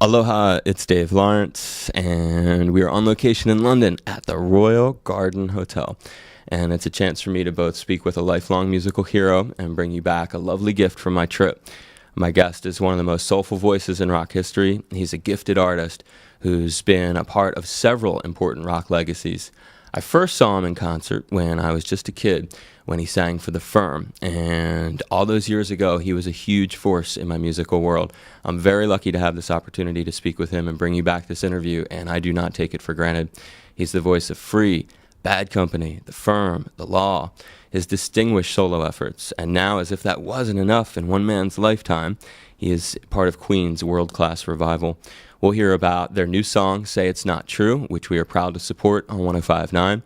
Aloha, it's Dave Lawrence, and we are on location in London at the Royal Garden Hotel. And it's a chance for me to both speak with a lifelong musical hero and bring you back a lovely gift from my trip. My guest is one of the most soulful voices in rock history. He's a gifted artist who's been a part of several important rock legacies. I first saw him in concert when I was just a kid, when he sang for The Firm, and all those years ago, he was a huge force in my musical world. I'm very lucky to have this opportunity to speak with him and bring you back this interview, and I do not take it for granted. He's the voice of Free, Bad Company, The Firm, The Law, his distinguished solo efforts, and now, as if that wasn't enough in one man's lifetime, he is part of Queen's world-class revival. We'll hear about their new song, Say It's Not True, which we are proud to support on 105.9,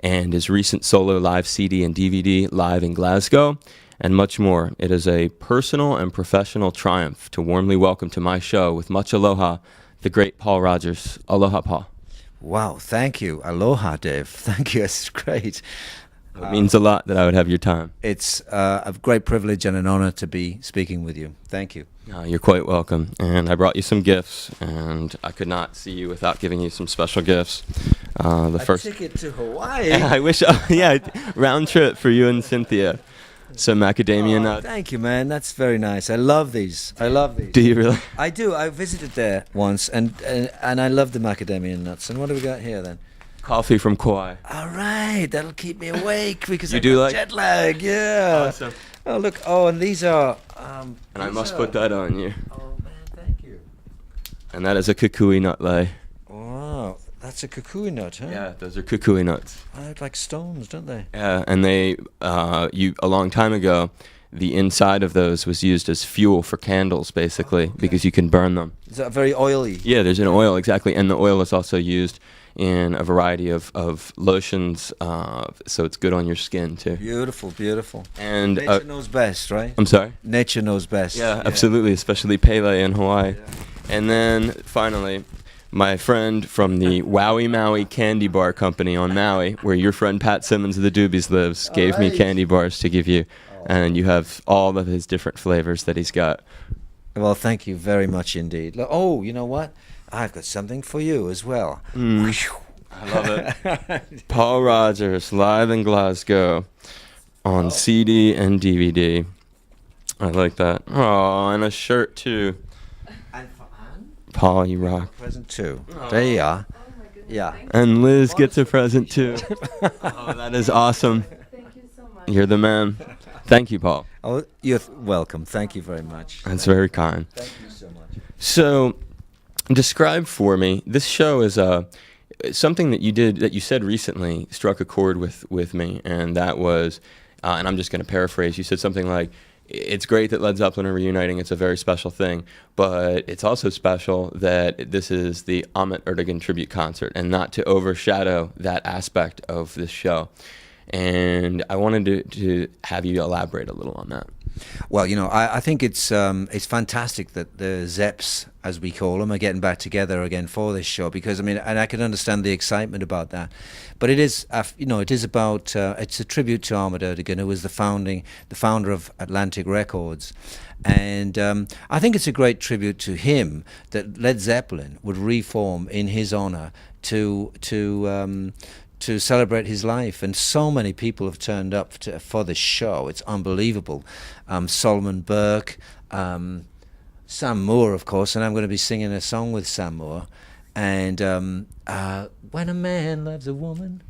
and his recent solo live CD and DVD, Live in Glasgow, and much more. It is a personal and professional triumph to warmly welcome to my show, with much aloha, the great Paul Rodgers. Aloha, Paul. Wow, thank you. Aloha, Dave. Thank you. It's great. It means a lot that I would have your time. It's a great privilege and an honor to be speaking with you. Thank you. You're quite welcome. And I brought you some gifts, and I could not see you without giving you some special gifts. A ticket to Hawaii? I wish, round trip for you and Cynthia. Some macadamia nuts. Thank you, man. That's very nice. I love these. Do you really? I do. I visited there once, and I love the macadamia nuts. And what do we got here, then? Coffee from Kauai. All right. That'll keep me awake because You I do got like jet lag. Yeah. Awesome. Oh, look. Oh, and these are... And I must put that on you. Oh, man. Thank you. And that is a kukui nut lei. Wow. That's a kukui nut, huh? Yeah, those are kukui nuts. They look like stones, don't they? Yeah, and they, a long time ago, the inside of those was used as fuel for candles, basically, because you can burn them. Is that very oily? Yeah, there's an oil, exactly, and the oil is also used in a variety of lotions, so it's good on your skin, too. Beautiful, beautiful. And nature knows best, right? I'm sorry? Nature knows best. Yeah, absolutely, especially Pele in Hawaii. Yeah. And then, finally, my friend from the Wowie Maui Candy Bar Company on Maui, where your friend Pat Simmons of the Doobies lives, gave me candy bars to give you. And you have all of his different flavors that he's got. Well, thank you very much indeed. Oh, you know what? I've got something for you as well. I love it. Paul Rodgers, Live in Glasgow, on CD and DVD. I like that. Oh, and a shirt, too. And for Anne? Paul, you rock. Present too. There you are. Oh my goodness. Yeah. And Liz gets a present, too. Oh, that is awesome. Thank you so much. You're the man. Thank you, Paul. Oh, you're welcome. Thank you very much. That's very kind. Thank you so much. So, describe for me, this show is something that you did, that you said recently struck a chord with me, and that was, and I'm just going to paraphrase, you said something like, it's great that Led Zeppelin are reuniting, it's a very special thing, but it's also special that this is the Ahmet Ertegun tribute concert, and not to overshadow that aspect of this show. And I wanted to have you elaborate a little on that. Well, you know, I think it's fantastic that the Zeps, as we call them, are getting back together again for this show, because I mean, and I can understand the excitement about that. But it is, it is about it's a tribute to Ahmet Ertegun, who was the founder of Atlantic Records. And I think it's a great tribute to him that Led Zeppelin would reform in his honor to celebrate his life, and so many people have turned up for this show. It's unbelievable. Solomon Burke, Sam Moore, of course, and I'm going to be singing a song with Sam Moore. And When a Man Loves a Woman,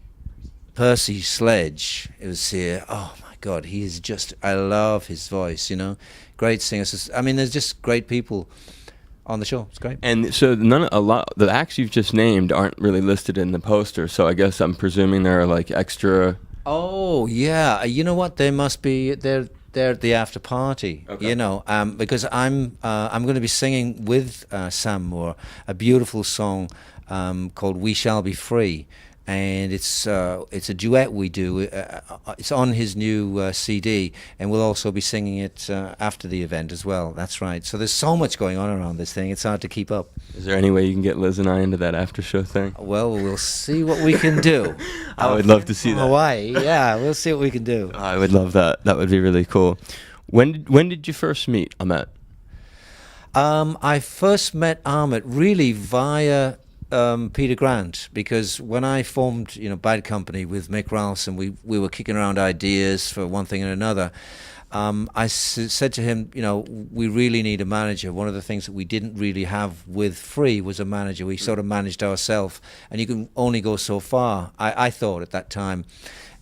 Percy Sledge is here. Oh my God, he is just, I love his voice, you know. Great singers. I mean, there's just great people on the show. It's great. And so the acts you've just named aren't really listed in the poster, so I guess I'm presuming there are like extra. Oh yeah, you know what? They must be. They're at the after party. Okay. You know, because I'm going to be singing with Sam Moore a beautiful song called "We Shall Be Free." And it's a duet we do. It's on his new CD, and we'll also be singing it after the event as well. That's right. So there's so much going on around this thing. It's hard to keep up. Is there any way you can get Liz and I into that after show thing? Well, we'll see what we can do. I would love to see that. Hawaii, yeah, we'll see what we can do. I would love that. That would be really cool. When did you first meet Ahmet? I first met Ahmet really via Peter Grant, because when I formed, Bad Company with Mick Ralston, we were kicking around ideas for one thing and another. Said to him, we really need a manager. One of the things that we didn't really have with Free was a manager. We sort of managed ourselves, and you can only go so far, I thought at that time.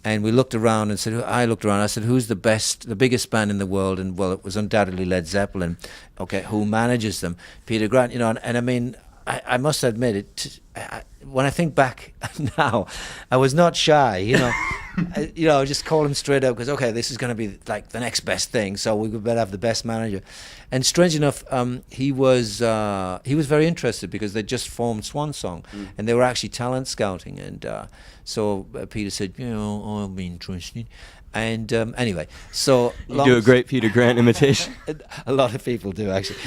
And we looked around and I said, who's the biggest band in the world? And well, it was undoubtedly Led Zeppelin. Okay, who manages them? Peter Grant, and I mean, I must admit it. When I think back now, I was not shy. Just call him straight up, because okay, this is going to be like the next best thing. So we better have the best manager. And strange enough, he was very interested, because they just formed Swan Song, and they were actually talent scouting. And so Peter said, I'll be interested. And anyway, so you do a great Peter Grant imitation. A lot of people do, actually.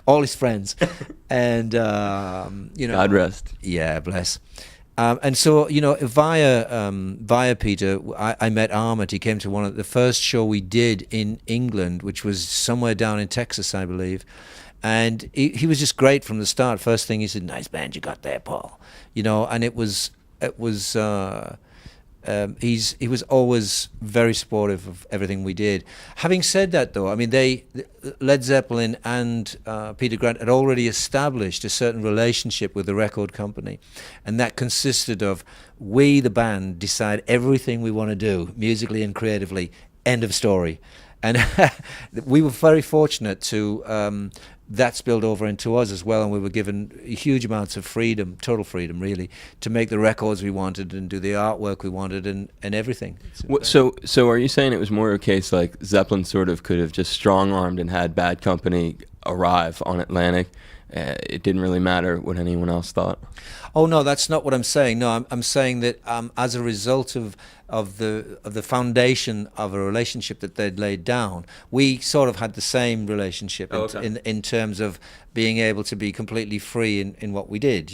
All his friends, and God rest. Yeah, bless. And so via Peter, I met Ahmet. He came to one of the first show we did in England, which was somewhere down in Texas, I believe. And he was just great from the start. First thing he said, "Nice band you got there, Paul." And it was. He was always very supportive of everything we did. Having said that, though, I mean, Led Zeppelin and Peter Grant had already established a certain relationship with the record company, and that consisted of we, the band, decide everything we want to do musically and creatively. End of story. And we were very fortunate to that spilled over into us as well, and we were given huge amounts of freedom, total freedom really, to make the records we wanted and do the artwork we wanted and everything. So are you saying it was more a case like Zeppelin sort of could have just strong-armed and had Bad Company arrive on Atlantic? It didn't really matter what anyone else thought? Oh no, that's not what I'm saying. No, I'm saying that as a result of the foundation of a relationship that they'd laid down, we sort of had the same relationship in terms of being able to be completely free in what we did.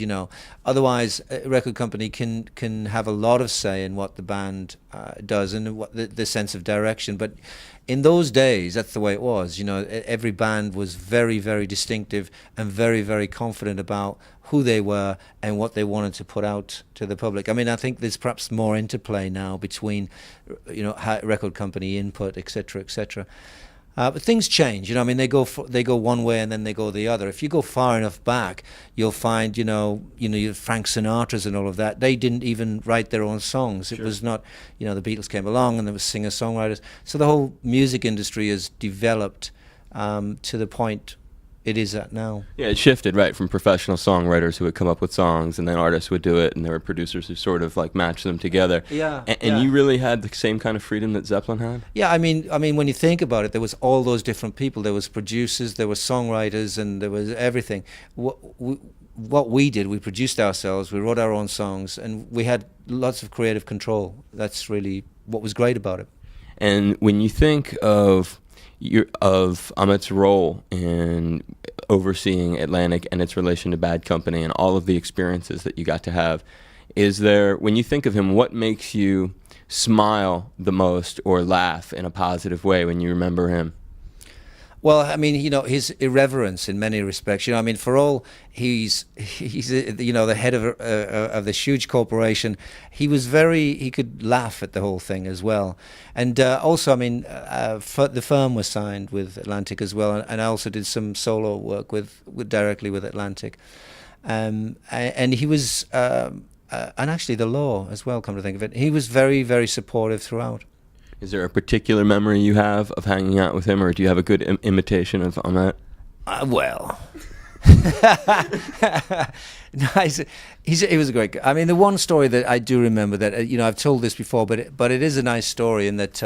Otherwise, a record company can have a lot of say in what the band does and what the sense of direction. But in those days, that's the way it was. Every band was very, very distinctive and very, very confident about who they were and what they wanted to put out to the public. I mean, I think there's perhaps more interplay now between, record company input, etc., etc. But things change. I mean, they go one way and then they go the other. If you go far enough back, you'll find, Frank Sinatra's and all of that. They didn't even write their own songs. Sure. It was not, the Beatles came along and there was singer-songwriters. So the whole music industry has developed to the point it is at now. Yeah, it shifted, right, from professional songwriters who would come up with songs, and then artists would do it, and there were producers who sort of like matched them together. Yeah. And you really had the same kind of freedom that Zeppelin had? Yeah, I mean, when you think about it, there was all those different people. There was producers, there were songwriters, and there was everything. What we did, we produced ourselves, we wrote our own songs, and we had lots of creative control. That's really what was great about it. And when you think of Ahmet's role in overseeing Atlantic and its relation to Bad Company and all of the experiences that you got to have, when you think of him, what makes you smile the most or laugh in a positive way when you remember him? Well, I mean, his irreverence in many respects. I mean, for all he's the head of this huge corporation, he could laugh at the whole thing as well. And also, I mean, the firm was signed with Atlantic as well, and I also did some solo work directly with Atlantic. And he was, and actually the Law as well. Come to think of it, he was very, very supportive throughout. Is there a particular memory you have of hanging out with him, or do you have a good imitation of Ahmet? Well, nice. He was a great guy. I mean, the one story that I do remember that I've told this before, but it is a nice story in that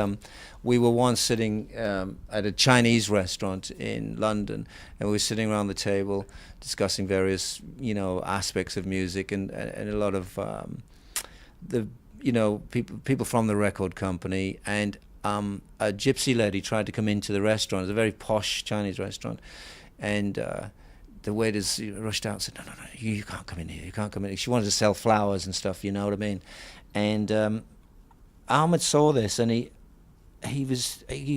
we were once sitting at a Chinese restaurant in London, and we were sitting around the table discussing various aspects of music and a lot of people from the record company, and a gypsy lady tried to come into the restaurant. It's a very posh Chinese restaurant, and the waiters rushed out and said, no, you can't come in here, you can't come in. She wanted to sell flowers and stuff, you know what I mean? And Ahmet saw this, and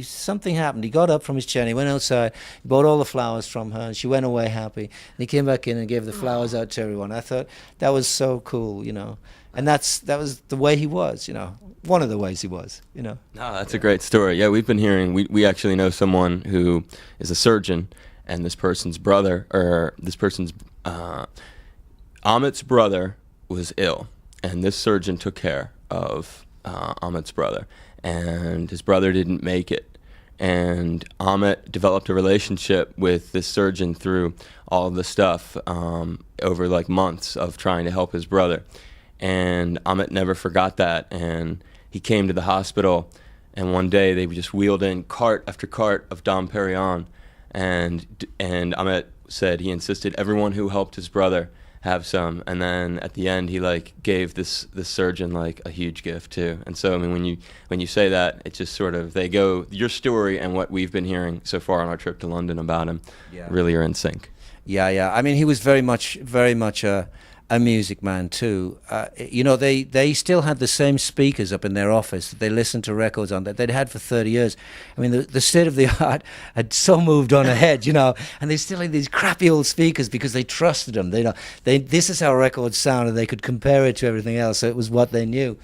something happened. He got up from his chair and he went outside, he bought all the flowers from her, and she went away happy. And he came back in and gave the flowers out to everyone. I thought that was so cool, you know. And that was the way he was, you know. One of the ways he was, you know. No, that's a great story. Yeah, we've been hearing, we actually know someone who is a surgeon, and this person's brother, or this person's, Amit's brother was ill, and this surgeon took care of Amit's brother, and his brother didn't make it. And Amit developed a relationship with this surgeon through all of the stuff over like months of trying to help his brother. And Amit never forgot that, and he came to the hospital, and one day they just wheeled in cart after cart of Dom Perignon, and Amit said he insisted everyone who helped his brother have some, and then at the end he like gave this surgeon like a huge gift too. And so I mean, when you say that, it just sort of, they go, your story and what we've been hearing so far on our trip to London about him really are in sync. Yeah. I mean, he was very much a music man too. You know, they still had the same speakers up in their office that they listened to records on that they'd had for 30 years. I mean, the state of the art had so moved on ahead, you know, and they still had these crappy old speakers because they trusted them. This is how records sound, and they could compare it to everything else. So it was what they knew.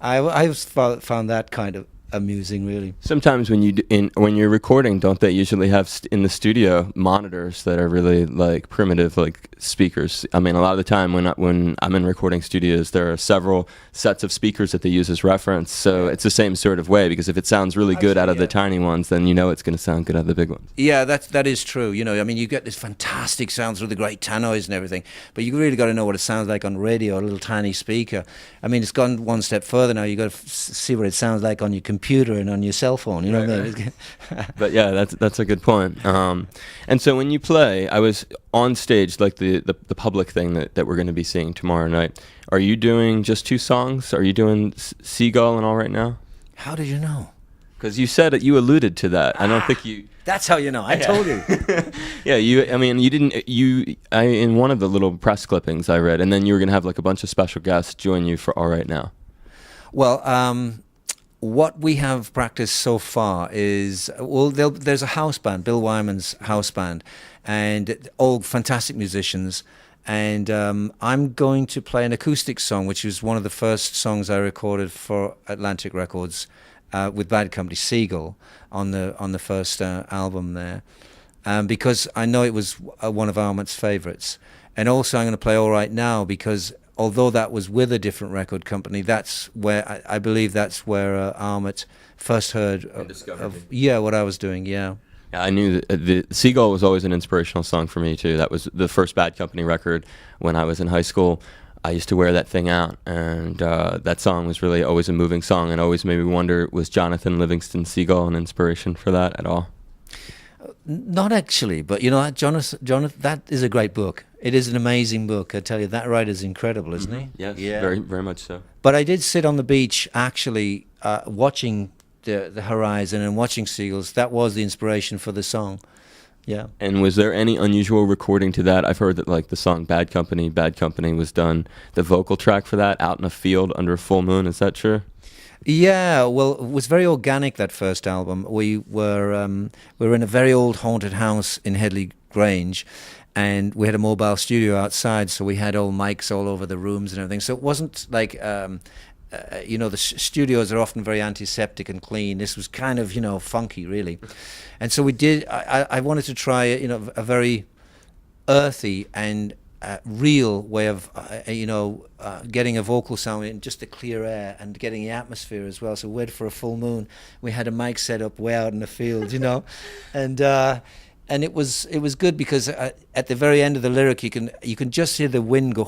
I found that kind of amusing, really. Sometimes when you're recording, don't they usually have in the studio monitors that are really like primitive, like speakers? I mean, a lot of the time when I'm in recording studios, there are several sets of speakers that they use as reference. So it's the same sort of way, because if it sounds really good out of the tiny ones, then you know it's going to sound good out of the big ones. Yeah, that is true. You know, I mean, you get this fantastic sound through the great tannoys and everything, but you really got to know what it sounds like on radio, a little tiny speaker. I mean, it's gone one step further now. You got to see what it sounds like on your computer and on your cell phone, you know what I mean? But yeah, that's a good point. And so when you play, I was on stage, like the public thing that we're going to be seeing tomorrow night. Are you doing just 2 songs? Are you doing Seagull and All Right Now? How did you know? Because you said it, you alluded to that. I don't think you... That's how you know. I told you. Yeah, you didn't, in one of the little press clippings I read, and then you were going to have like a bunch of special guests join you for All Right Now. Well, what we have practiced so far is, well, there's a house band, Bill Wyman's house band, and all fantastic musicians. And I'm going to play an acoustic song, which was one of the first songs I recorded for Atlantic Records with Bad Company, Seagull, on the first album there, because I know it was one of Amit's favorites. And also I'm going to play All Right Now, because although that was with a different record company, that's where I believe that's where Amit first heard of what I was doing. Yeah, I knew that the Seagull was always an inspirational song for me too. That was the first Bad Company record when I was in high school. I used to wear that thing out, and that song was really always a moving song, and always made me wonder, was Jonathan Livingston Seagull an inspiration for that at all? Not actually, but you know, Jonathan, that is a great book. It is an amazing book. I tell you, that writer's incredible, isn't he? Yes, yeah, very, very much so. But I did sit on the beach, actually, watching the horizon and watching seagulls. That was the inspiration for the song. Yeah. And was there any unusual recording to that? I've heard that like the song Bad Company was done, the vocal track for that, out in a field under a full moon. Is that true? Yeah, well, it was very organic, that first album. We were in a very old haunted house in Headley Grange, and we had a mobile studio outside, so we had old mics all over the rooms and everything. So it wasn't like, you know, the studios are often very antiseptic and clean. This was kind of, you know, funky, really. And so we did, I wanted to try, you know, a very earthy and real way of, getting a vocal sound in just the clear air and getting the atmosphere as well. So we waited for a full moon. We had a mic set up way out in the field, you know, and it was good because at the very end of the lyric you can just hear the wind go,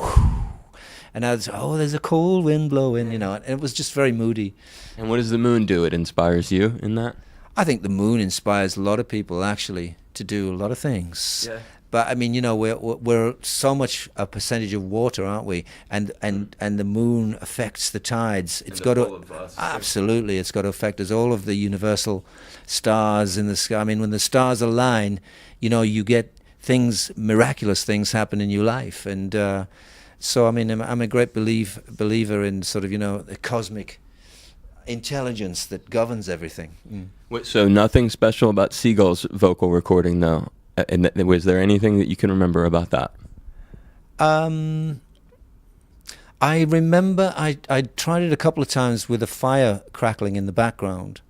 and I was, there's a cold wind blowing, you know, and it was just very moody. And what does the moon do? It inspires you in that? I think the moon inspires a lot of people actually to do a lot of things. Yeah. But I mean, you know, we're so much a percentage of water, aren't we? And the moon affects the tides. It's got to absolutely. It's got to affect us. All of the universal stars in the sky. I mean, when the stars align, you know, you get things, miraculous things happen in your life. And so, I mean, I'm a great believer in sort of, you know, the cosmic intelligence that governs everything. So nothing special about Seagull's vocal recording, though. And was there anything that you can remember about that? I remember I tried it a couple of times with a fire crackling in the background,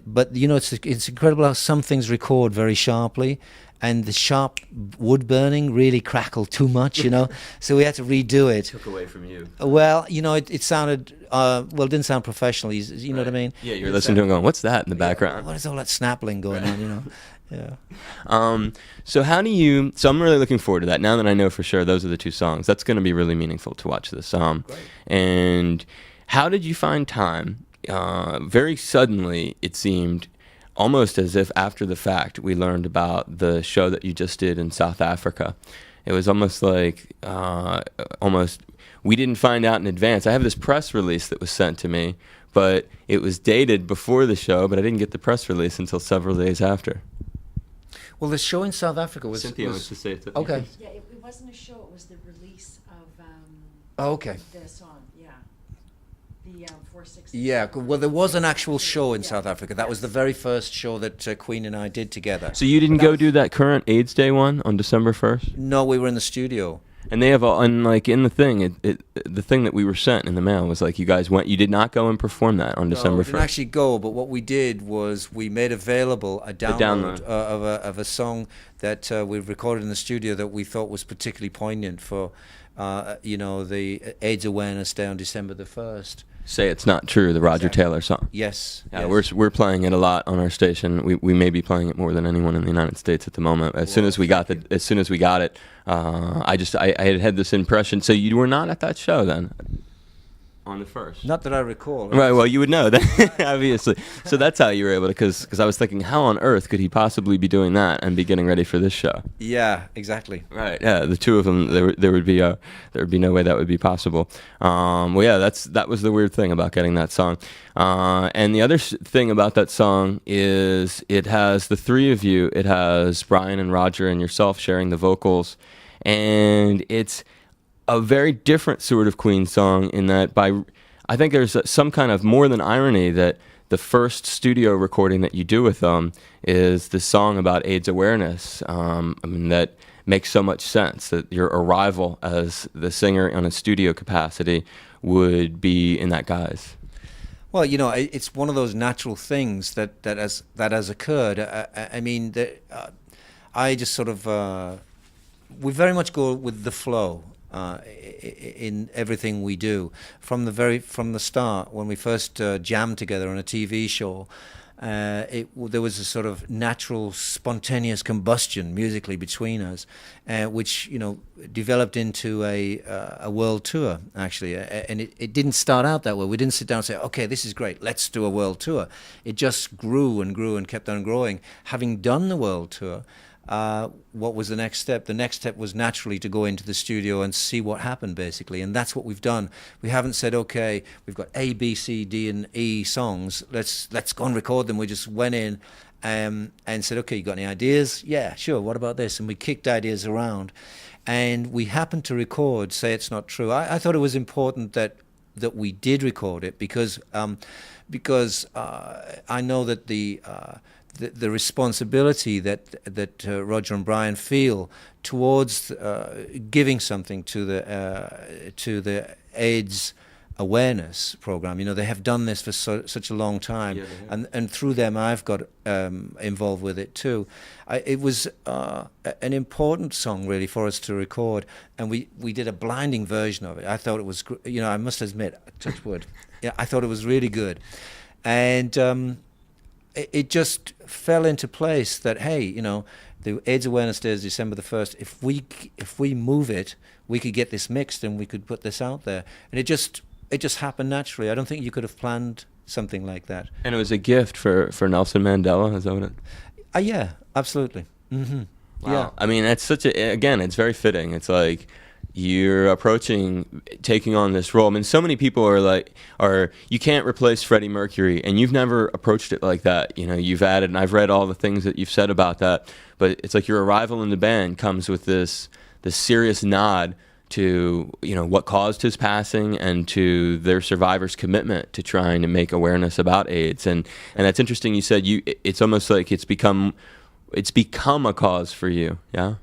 but you know, it's incredible how some things record very sharply, and the sharp wood burning really crackled too much, you know. So we had to redo it. Took away from you. Well, you know, it sounded well, it didn't sound professional. You know what I mean? Yeah, you're listening to him going, "What's that in the background? What is all that snappling going on?" You know. Yeah. So how do you? So I'm really looking forward to that. Now that I know for sure those are the two songs, that's going to be really meaningful to watch this. And how did you find time? Very suddenly, it seemed almost as if after the fact we learned about the show that you just did in South Africa. It was almost like we didn't find out in advance. I have this press release that was sent to me, but it was dated before the show, but I didn't get the press release until several days after. Well, the show in South Africa was... Cynthia was to say it. Okay. Yeah, it wasn't a show, it was the release of Okay. the song, yeah. The 460. Yeah, well, there was an actual show in South Africa. That was the very first show that Queen and I did together. So you didn't go do that current AIDS Day one on December 1st? No, we were in the studio. And they have and like in the thing, the thing that we were sent in the mail was like you guys went. You did not go and perform that on December 1st. No, we didn't actually go, but what we did was we made available a download, of a song that we've recorded in the studio that we thought was particularly poignant for, you know, the AIDS Awareness Day on December the 1st. Say It's Not True, the Roger Taylor song. Yes. Yeah, yes. we're playing it a lot on our station. We may be playing it more than anyone in the United States at the moment. As soon as we got it, I had this impression. So you were not at that show then, on the 1st. Not that I recall. Right. Well, you would know that, obviously. So that's how you were able to, because I was thinking, how on earth could he possibly be doing that and be getting ready for this show? Yeah, exactly. Right. Yeah. The two of them, there would be no way that would be possible. Well, yeah. That was the weird thing about getting that song. And the other thing about that song is it has the three of you. It has Brian and Roger and yourself sharing the vocals, and it's a very different sort of Queen song in that I think there's some kind of more than irony that the first studio recording that you do with them is the song about AIDS awareness. I mean, that makes so much sense that your arrival as the singer on a studio capacity would be in that guise. Well, you know, it's one of those natural things that has occurred. I mean, I just sort of we very much go with the flow. In everything we do, from the start, when we first jammed together on a TV show, there was a sort of natural, spontaneous combustion musically between us, which, you know, developed into a world tour actually, and it didn't start out that way. We didn't sit down and say, okay, this is great, let's do a world tour. It just grew and grew and kept on growing. Having done the world tour, what was the next step? The next step was naturally to go into the studio and see what happened, basically, and that's what we've done. We haven't said, okay, we've got A, B, C, D, and E songs. Let's go and record them. We just went in and said, okay, you got any ideas? Yeah, sure. What about this? And we kicked ideas around, and we happened to record Say It's Not True. I thought it was important that we did record it because I know that the responsibility that Roger and Brian feel towards giving something to the AIDS awareness program. You know, they have done this for such a long time, and through them I've got involved with it too. It was an important song really for us to record, and we did a blinding version of it. I thought it was, you know, I must admit, touch wood, yeah, I thought it was really good, and it just fell into place that, hey, you know, the AIDS Awareness Day is December the 1st. If we move it, we could get this mixed and we could put this out there. And it just happened naturally. I don't think you could have planned something like that. And it was a gift for Nelson Mandela, is that what it? Yeah, absolutely. Mm-hmm. Wow. Yeah. I mean, it's it's very fitting. It's like you're taking on this role. I mean, so many people are you can't replace Freddie Mercury, and you've never approached it like that. You know, you've added, and I've read all the things that you've said about that, but it's like your arrival in the band comes with this serious nod to, you know, what caused his passing and to their survivors' commitment to trying to make awareness about AIDS. And that's interesting. You said it's almost like it's become a cause for you. Yeah.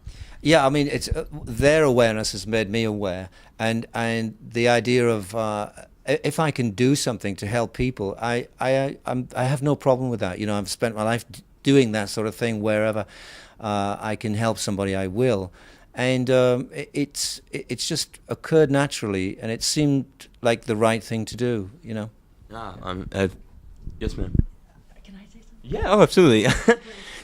Yeah, I mean, it's their awareness has made me aware, and the idea of if I can do something to help people, I have no problem with that. You know, I've spent my life doing that sort of thing. Wherever I can help somebody, I will, and it's just occurred naturally, and it seemed like the right thing to do. You know. Yes, ma'am. Can I say something? Yeah, oh, absolutely.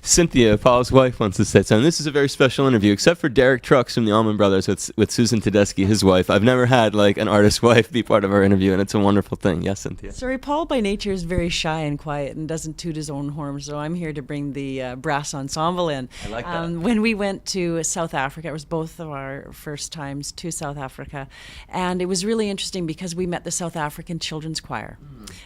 Cynthia, Paul's wife, wants to say something. This is a very special interview, except for Derek Trucks from the Allman Brothers with Susan Tedeschi, his wife. I've never had like an artist's wife be part of our interview, and it's a wonderful thing. Yes, Cynthia. Sorry, Paul by nature is very shy and quiet and doesn't toot his own horn, so I'm here to bring the brass ensemble in. I like that. When we went to South Africa, it was both of our first times to South Africa, and it was really interesting because we met the South African Children's Choir.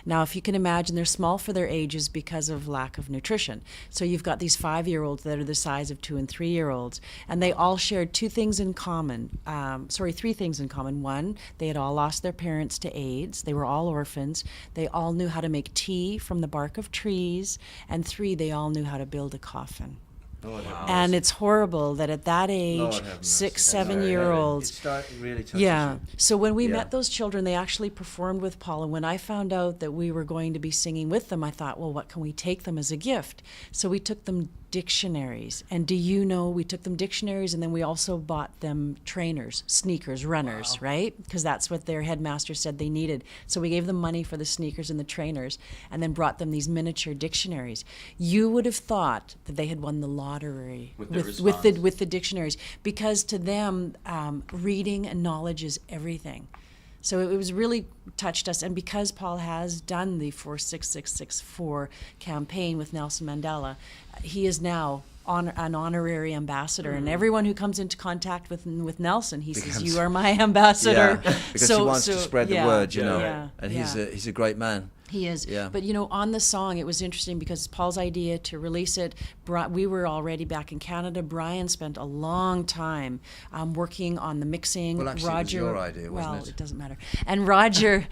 Now, if you can imagine, they're small for their ages because of lack of nutrition. So you've got these 5-year-olds that are the size of 2- and 3-year-olds, and they all shared three things in common. One, they had all lost their parents to AIDS. They were all orphans. They all knew how to make tea from the bark of trees. And 3, they all knew how to build a coffin. And it's horrible that at that age, 6, 7-year-olds. Really touches Yeah. you. So when we met those children, they actually performed with Paul. And when I found out that we were going to be singing with them, I thought, well, what can we take them as a gift? So we took them dictionaries. And do you know, we took them dictionaries, and then we also bought them trainers, sneakers, runners, right? Because that's what their headmaster said they needed. So we gave them money for the sneakers and the trainers, and then brought them these miniature dictionaries. You would have thought that they had won the lottery with the dictionaries, because to them, reading and knowledge is everything. So it was really touched us, and because Paul has done the 46664 campaign with Nelson Mandela, he is now an honorary ambassador, and everyone who comes into contact with Nelson, he says, "You are my ambassador." Yeah, because he wants to spread the word, you know. And he's a great man. He is. Yeah. But, you know, on the song, it was interesting because Paul's idea to release it, we were already back in Canada. Brian spent a long time working on the mixing. Well, actually, Roger, it was your idea, wasn't well, it? it doesn't matter. And Roger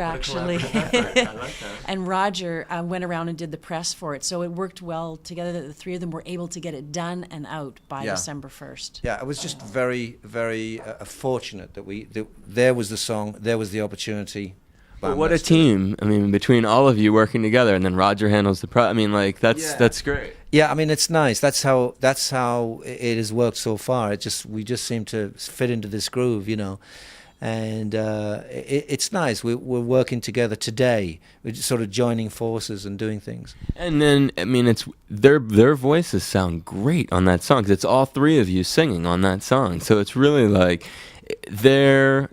actually, I like that. and Roger went around and did the press for it. So it worked well together that the three of them were able to get it done and out by December 1st. Yeah, it was just very, very fortunate that there was the song, there was the opportunity. But what a team! I mean, between all of you working together, and then Roger handles the I mean, like that's great. Yeah, I mean, it's nice. That's how it has worked so far. We just seem to fit into this groove, you know, and it's nice. We're working together today. We're just sort of joining forces and doing things. And then, I mean, it's their voices sound great on that song, 'cause it's all three of you singing on that song. So it's really like their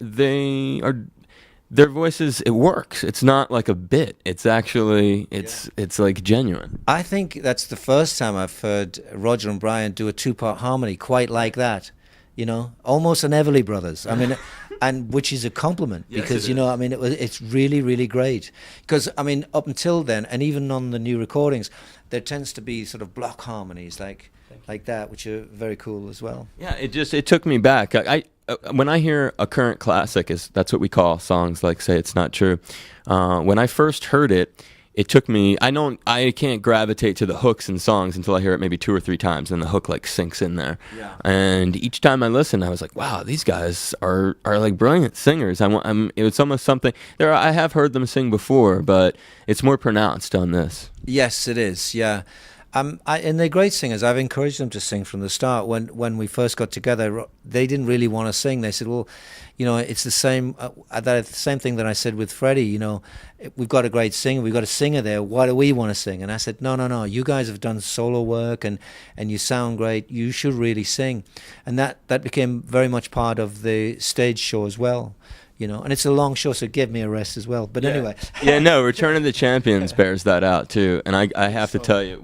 voices, it works. It's not like a bit. It's actually, it's like genuine. I think that's the first time I've heard Roger and Brian do a 2-part harmony quite like that. You know, almost an Everly Brothers. I mean, and which is a compliment because, you know, I mean, it's really, really great. Because, I mean, up until then, and even on the new recordings, there tends to be sort of block harmonies like that, which are very cool as well. Yeah, it took me back. When I hear a current classic, that's what we call songs like Say It's Not True. When I first heard it, it took me, I can't gravitate to the hooks in songs until I hear it maybe 2 or 3 times, and the hook like sinks in there. Yeah. And each time I listened, I was like, wow, these guys are like brilliant singers. It was almost something, I have heard them sing before, but it's more pronounced on this. Yes, it is, yeah. And they're great singers. I've encouraged them to sing from the start. When we first got together, they didn't really want to sing. They said, well, you know, it's the same thing that I said with Freddie, you know, we've got a great singer, we've got a singer there, why do we want to sing? And I said, no, you guys have done solo work and you sound great, you should really sing. And that became very much part of the stage show as well. you know. And it's a long show, so it gave me a rest as well. But anyway. Yeah, no, Return of the Champions bears that out too. And I have to tell you,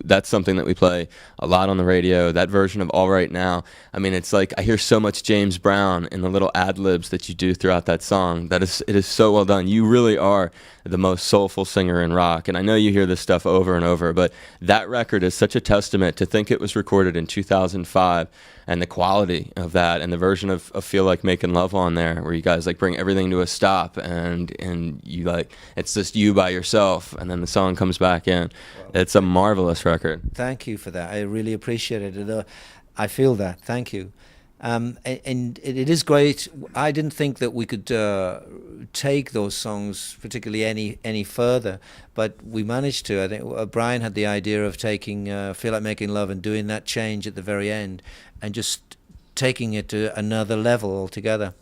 that's something that we play a lot on the radio, that version of All Right Now. I mean, it's like I hear so much James Brown in the little ad-libs that you do throughout that song. It is so well done. You really are the most soulful singer in rock. And I know you hear this stuff over and over, but that record is such a testament to think it was recorded in 2005 and the quality of that, and the version of Feel Like Making Love on there, where you guys like bring everything to a stop, and you like, it's just you by yourself, and then the song comes back in. It's a marvelous record. Thank you for that. I really appreciate it. I feel that. Thank you. And it is great. I didn't think that we could take those songs particularly any further, but we managed to. I think Brian had the idea of taking Feel Like Making Love and doing that change at the very end, and just taking it to another level altogether.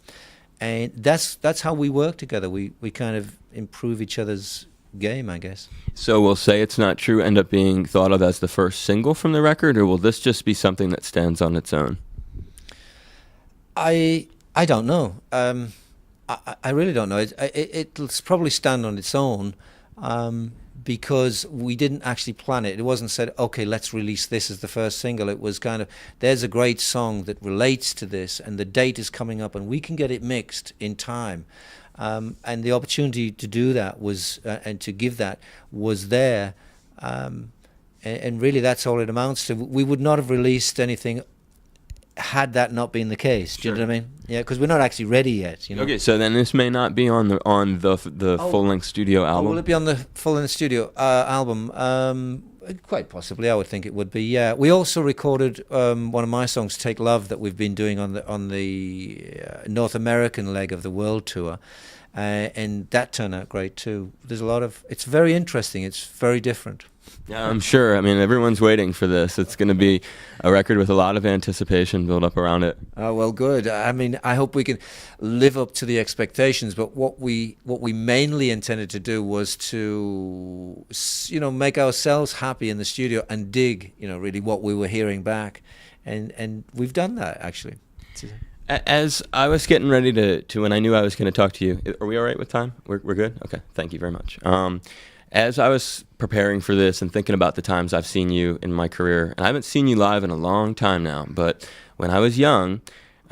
And that's how we work together. We kind of improve each other's game, I guess. So will Say It's Not True end up being thought of as the first single from the record, or will this just be something that stands on its own? I don't know. I really don't know. It'll probably stand on its own, because we didn't actually plan it. It wasn't said, okay, let's release this as the first single. It was kind of, there's a great song that relates to this, and the date is coming up, and we can get it mixed in time. And the opportunity to do that was, and to give that, was there. And really, that's all it amounts to. We would not have released anything had that not been the case. Do you know what I mean? Yeah, because we're not actually ready yet. You know? Okay, so then this may not be on the full-length studio album. Will it be on the full-length studio album? Quite possibly, I would think it would be. Yeah, we also recorded one of my songs, "Take Love," that we've been doing on the North American leg of the world tour, and that turned out great too. There's a lot of. It's very interesting. It's very different. Yeah, I'm sure. I mean, everyone's waiting for this. It's going to be a record with a lot of anticipation built up around it. Oh, well, good. I mean, I hope we can live up to the expectations. But what we mainly intended to do was to, make ourselves happy in the studio and dig, really what we were hearing back, and we've done that actually. As I was getting ready to when I knew I was going to talk to you, are we all right with time? We're good? Okay, thank you very much. As I was preparing for this and thinking about the times I've seen you in my career, and I haven't seen you live in a long time now, but when I was young,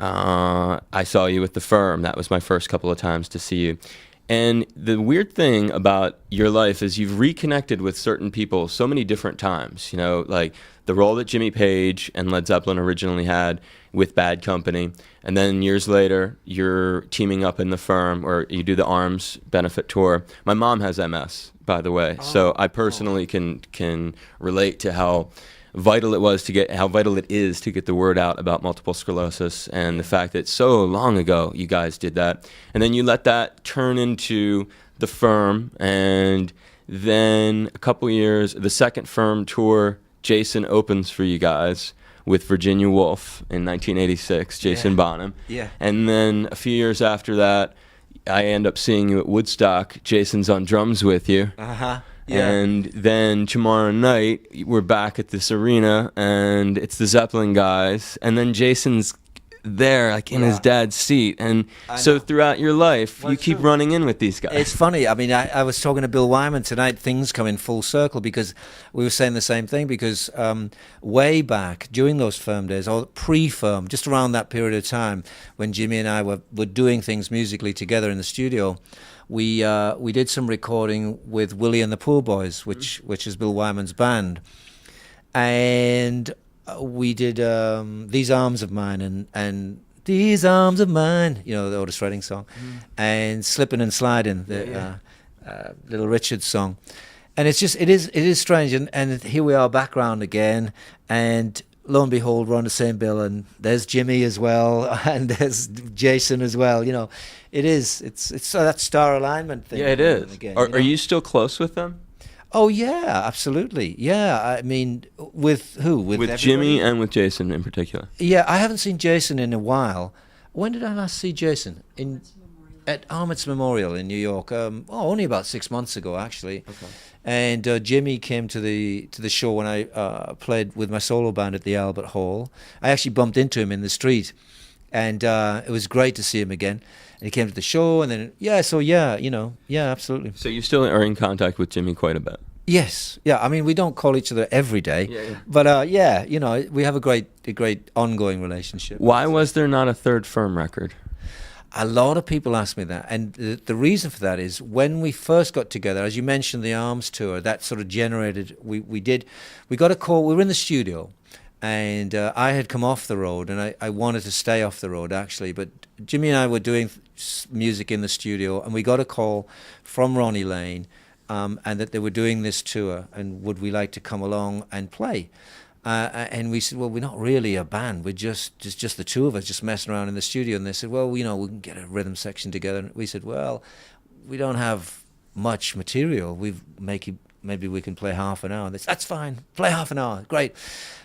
I saw you with The Firm. That was my first couple of times to see you. And the weird thing about your life is you've reconnected with certain people so many different times, like the role that Jimmy Page and Led Zeppelin originally had with Bad Company. And then years later, you're teaming up in The Firm, or you do the Arms benefit tour. My mom has MS, by the way, so I personally can relate to how vital it is to get the word out about multiple sclerosis, and the fact that so long ago you guys did that, and then you let that turn into The Firm, and then a couple years, the second Firm tour, Jason opens for you guys with Virginia Woolf in 1986, Jason Bonham, and then a few years after that, I end up seeing you at Woodstock. Jason's on drums with you. Yeah. And then tomorrow night, we're back at this arena, and it's the Zeppelin guys. And then Jason's there, like in his dad's seat. And so throughout your life, you keep running in with these guys. It's funny. I mean, I was talking to Bill Wyman tonight. Things come in full circle, because we were saying the same thing. Because way back during those Firm days, or pre-Firm, just around that period of time when Jimmy and I were doing things musically together in the studio, we did some recording with Willie and the Poor Boys, which is Bill Wyman's band, and we did These Arms of Mine and These Arms of Mine, the Otis Redding song, and Slipping and Sliding, the Little Richard song. And it is strange, and here we are back round again, and lo and behold, we're on the same bill, and there's Jimmy as well, and there's Jason as well. It's that star alignment thing. Yeah, it is. Again, are you still close with them? Oh yeah, absolutely. Yeah, I mean, with who? With Jimmy and with Jason in particular. Yeah, I haven't seen Jason in a while. When did I last see Jason? At Armitt's Memorial in New York. Only about 6 months ago, actually. Okay. And Jimmy came to the show when I played with my solo band at the Albert Hall. I actually bumped into him in the street, And it was great to see him again. And he came to the show, and then absolutely. So you still are in contact with Jimmy quite a bit. Yes, yeah. I mean, we don't call each other every day, but we have a great ongoing relationship. Why was there not a third Firm record? A lot of people ask me that, and the reason for that is when we first got together, as you mentioned, the Arms tour, that sort of generated. We got a call. We were in the studio, and I had come off the road, and I wanted to stay off the road actually, but Jimmy and I were doing music in the studio, and we got a call from Ronnie Lane. And that they were doing this tour, and would we like to come along and play? And we said, well, we're not really a band. We're just the two of us, just messing around in the studio. And they said, well, we can get a rhythm section together. And we said, well, we don't have much material. Maybe we can play half an hour. They said, that's fine. Play half an hour. Great.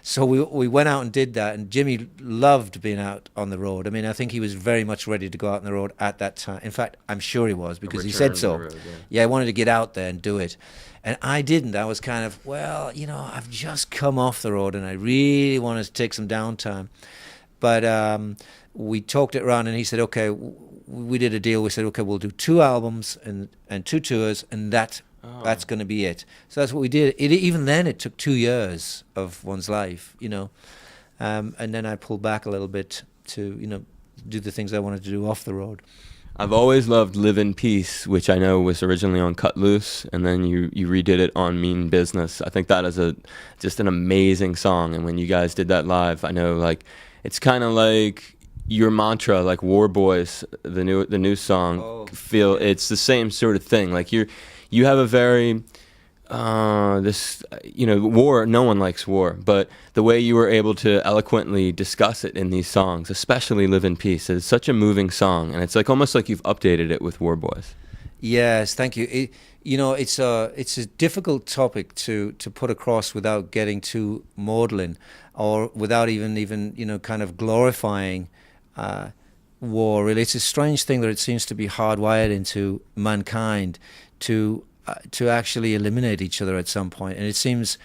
So we went out and did that. And Jimmy loved being out on the road. I mean, I think he was very much ready to go out on the road at that time. In fact, I'm sure he was, because he said so. Road, yeah, he wanted to get out there and do it. And I didn't. I was kind of, well, I've just come off the road and I really wanted to take some downtime. But we talked it around, and he said, okay, we did a deal. We said, okay, we'll do 2 albums and 2 tours, and that's going to be it. So that's what we did. Even then, it took 2 years of one's life, and then I pulled back a little bit to, do the things I wanted to do off the road. I've always loved Live in Peace, which I know was originally on Cut Loose, and then you redid it on Mean Business. I think that is just an amazing song, and when you guys did that live, I know, like, it's kind of like your mantra, like War Boys, the new song. It's the same sort of thing. Like you have a very war. No one likes war, but the way you were able to eloquently discuss it in these songs, especially "Live in Peace," is such a moving song, and it's like almost like you've updated it with War Boys. Yes, thank you. It's a difficult topic to put across without getting too maudlin, or without even kind of glorifying war. Really, it's a strange thing that it seems to be hardwired into mankind to actually eliminate each other at some point, and it seems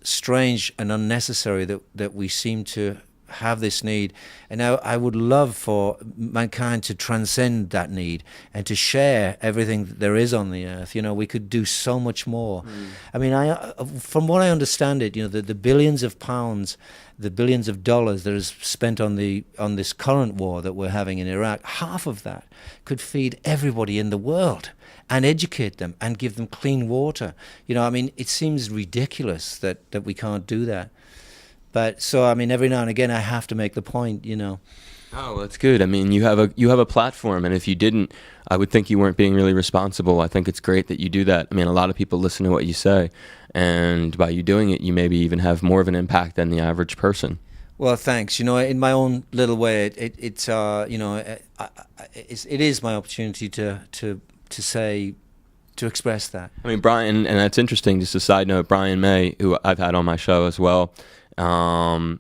strange and unnecessary that we seem to have this need. And now I would love for mankind to transcend that need and to share everything that there is on the earth. We could do so much more. I mean, from what I understand it, the billions of pounds, the billions of dollars that is spent on this current war that we're having in Iraq, half of that could feed everybody in the world and educate them and give them clean water. I mean, it seems ridiculous that we can't do that. But so, I mean, every now and again I have to make the point, Oh, well, that's good. I mean, you have a platform, and if you didn't, I would think you weren't being really responsible. I think it's great that you do that. I mean, a lot of people listen to what you say, and by you doing it, you maybe even have more of an impact than the average person. Well, thanks. In my own little way, it is my opportunity to express that. I mean, Brian, and that's interesting. Just a side note, Brian May, who I've had on my show as well.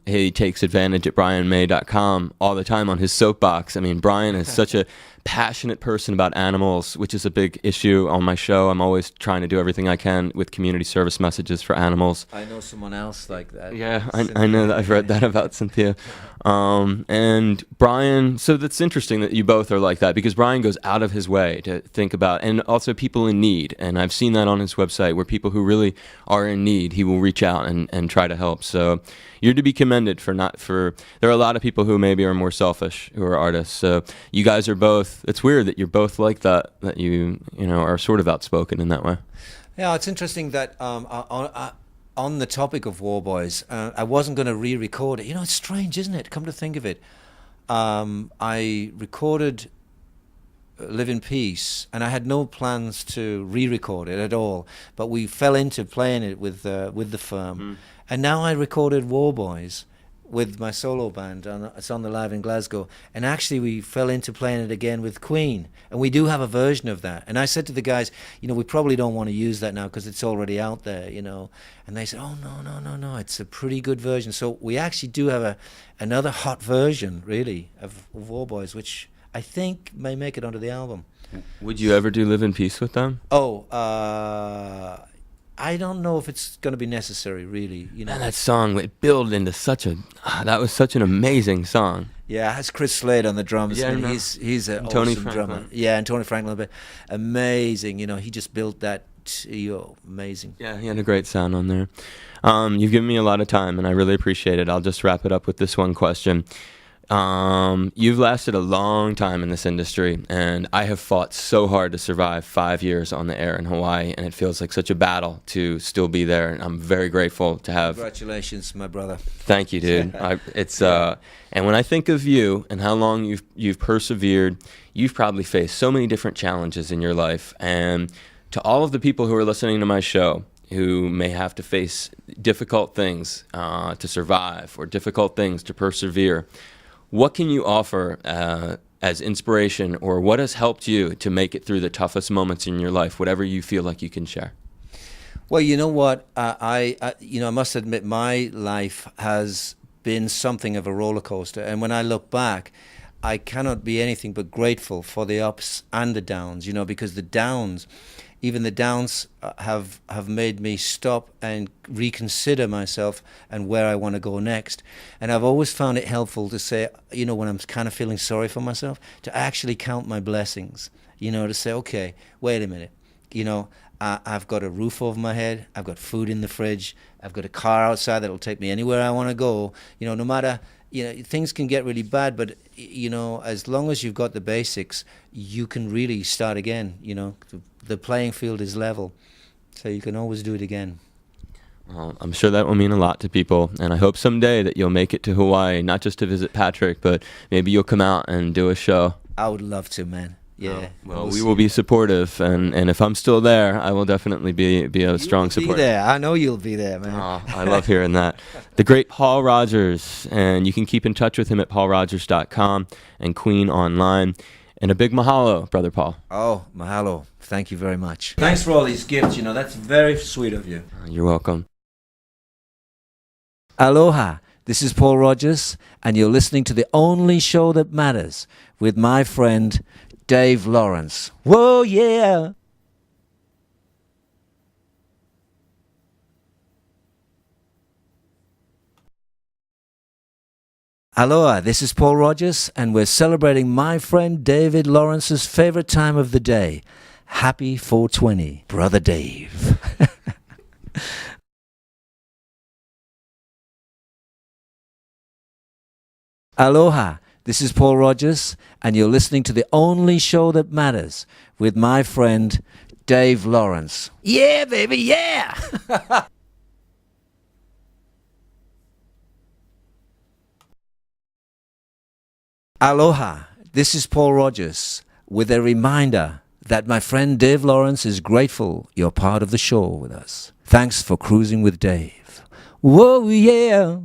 He takes advantage at brianmay.com all the time on his soapbox. I mean, Brian is such a passionate person about animals, which is a big issue on my show. I'm always trying to do everything I can with community service messages for animals. I know someone else like that. Yeah, I know that. I've read that about Cynthia. And Brian, so that's interesting that you both are like that, because Brian goes out of his way to think about, and also people in need. And I've seen that on his website, where people who really are in need, he will reach out and try to help. So you're to be commended for there are a lot of people who maybe are more selfish, who are artists. So you guys are both, it's weird that you're both like that you are sort of outspoken in that way. Yeah, it's interesting that on the topic of War Boys, I wasn't going to re-record it. It's strange, isn't it? Come to think of it. I recorded Live in Peace, and I had no plans to re-record it at all, but we fell into playing it with the firm. And now I recorded War Boys with my solo band. It's on the Live in Glasgow. And actually we fell into playing it again with Queen. And we do have a version of that. And I said to the guys, we probably don't want to use that now because it's already out there, And they said, oh, no, it's a pretty good version. So we actually do have another hot version, really, of War Boys, which I think may make it onto the album. Would you ever do Live in Peace with them? Oh, I don't know if it's going to be necessary, really. You know, Man, that song, it built into that was such an amazing song. yeah, it has Chris Slade on the drums. Yeah, and no. he's an And Tony awesome drummer. Franklin. Yeah, and Tony Franklin, but amazing. You know, he just built that. Amazing. Yeah, he had a great sound on there. You've given me a lot of time, and I really appreciate it. I'll just wrap it up with this one question. You've lasted a long time in this industry, and I have fought so hard to survive 5 years on the air in Hawaii, and it feels like such a battle to still be there. And I'm very grateful to have. Congratulations, my brother. Thank you, dude. And when I think of you and how long you've persevered, you've probably faced so many different challenges in your life. And to all of the people who are listening to my show, who may have to face difficult things to survive or difficult things to persevere, what can you offer as inspiration, or what has helped you to make it through the toughest moments in your life, whatever you feel like you can share? Well, you know what? I must admit my life has been something of a roller coaster. And when I look back, I cannot be anything but grateful for the ups and the downs, you know, because the downs have made me stop and reconsider myself and where I want to go next. And I've always found it helpful to say, you know, when I'm kind of feeling sorry for myself, to actually count my blessings, you know, to say, okay, wait a minute, you know, I've got a roof over my head, I've got food in the fridge, I've got a car outside that'll take me anywhere I want to go, you know, no matter. You know, things can get really bad, but, you know, as long as you've got the basics, you can really start again, you know. The playing field is level, so you can always do it again. Well, I'm sure that will mean a lot to people, and I hope someday that you'll make it to Hawaii, not just to visit Patrick, but maybe you'll come out and do a show. I would love to, man. Yeah. Oh, well, we will be supportive, and if I'm still there, I will definitely be a strong supporter. Be there. I know you'll be there, man. Oh, I love hearing that. The great Paul Rodgers, and you can keep in touch with him at paulrodgers.com and Queen Online. And a big mahalo, Brother Paul. Oh, mahalo. Thank you very much. Thanks for all these gifts, you know, that's very sweet of you. You're welcome. Aloha. This is Paul Rodgers, and you're listening to the only show that matters with my friend Dave Lawrence. Whoa, yeah. Aloha, this is Paul Rodgers, and we're celebrating my friend David Lawrence's favorite time of the day. Happy 420, Brother Dave. Aloha, this is Paul Rodgers, and you're listening to the only show that matters with my friend Dave Lawrence. Yeah, baby, yeah! Aloha, this is Paul Rodgers with a reminder that my friend Dave Lawrence is grateful you're part of the show with us. Thanks for cruising with Dave. Whoa, yeah!